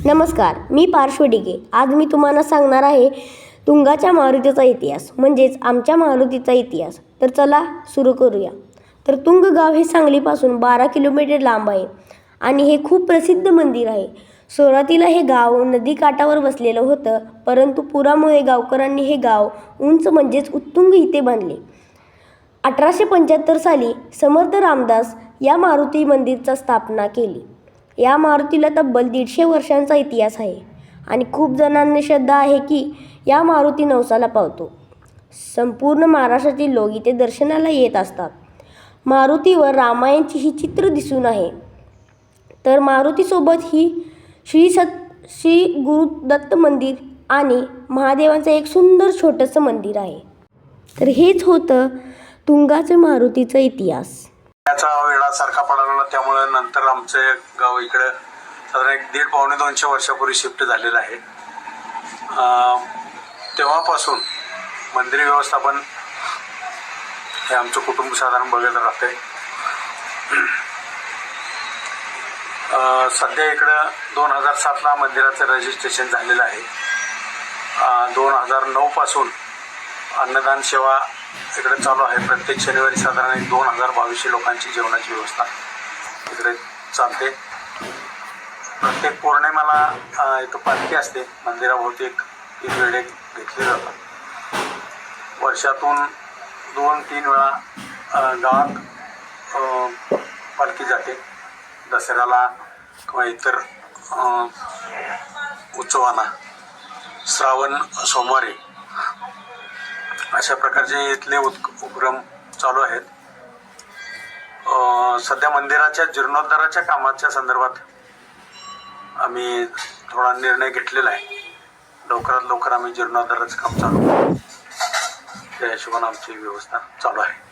नमस्कार, मी पार्श्व डिगे. आज मी तुम्हाला सांगणार आहे तुंगाच्या मारुतीचा इतिहास, म्हणजेच आमच्या मारुतीचा इतिहास. तर चला सुरू करूया. तर तुंग गाव हे सांगलीपासून 12 किलोमीटर लांब आहे आणि हे खूप प्रसिद्ध मंदिर आहे. सुरुवातीला हे गाव नदीकाठावर बसलेलं होतं, परंतु पुरामुळे गावकऱ्यांनी हे गाव उंच म्हणजेच उत्तुंग इथे बांधले. 1875 साली समर्थ रामदास या मारुती मंदिरचा स्थापना केली. या मारुतीला तब्बल 150 वर्षांचा इतिहास आहे आणि खूप जणांनी श्रद्धा आहे की या मारुती नवसाला पावतो. संपूर्ण महाराष्ट्रातील लोक इथे दर्शनाला येत असतात. मारुतीवर रामायणची ही चित्र दिसून आहे. तर मारुतीसोबत ही श्री गुरुदत्त मंदिर आणि महादेवांचं एक सुंदर छोटंसं मंदिर आहे. तर हेच होतं तुंगाचं मारुतीचा इतिहास. त्याचा वेळा सारखा पडला, त्यामुळे नंतर आमचं गाव इकडे साधारण 150-200 वर्षापूर्वी शिफ्ट झालेलं आहे. तेव्हापासून मंदिर व्यवस्थापन हे आमचं कुटुंब साधारण बघत राहते. सध्या इकडं 2007ला मंदिराचं रजिस्ट्रेशन झालेलं आहे. 2009 पासून अन्नदान सेवा इकडे चालू आहे. प्रत्येक शनिवारी साधारण 2000-2200 लोकांची जेवणाची व्यवस्था इकडे चालते. प्रत्येक पौर्णिमेला इथं पालखी असते. मंदिराभोवती एक 3 वेळे घेतले जातात. वर्षातून 2-3 वेळा गावात पालखी जाते. दसऱ्याला किंवा इतर उत्सवांना श्रावण सोमवारी अशा प्रकारचे इथले उपक्रम चालू आहेत. सध्या मंदिराच्या जीर्णोद्धाराच्या कामाच्या संदर्भात आम्ही थोडा निर्णय घेतलेला आहे. लवकरात लवकर आम्ही जीर्णोद्धाराचं काम चालू करू, त्या हिशोबाने आमची व्यवस्था चालू आहे.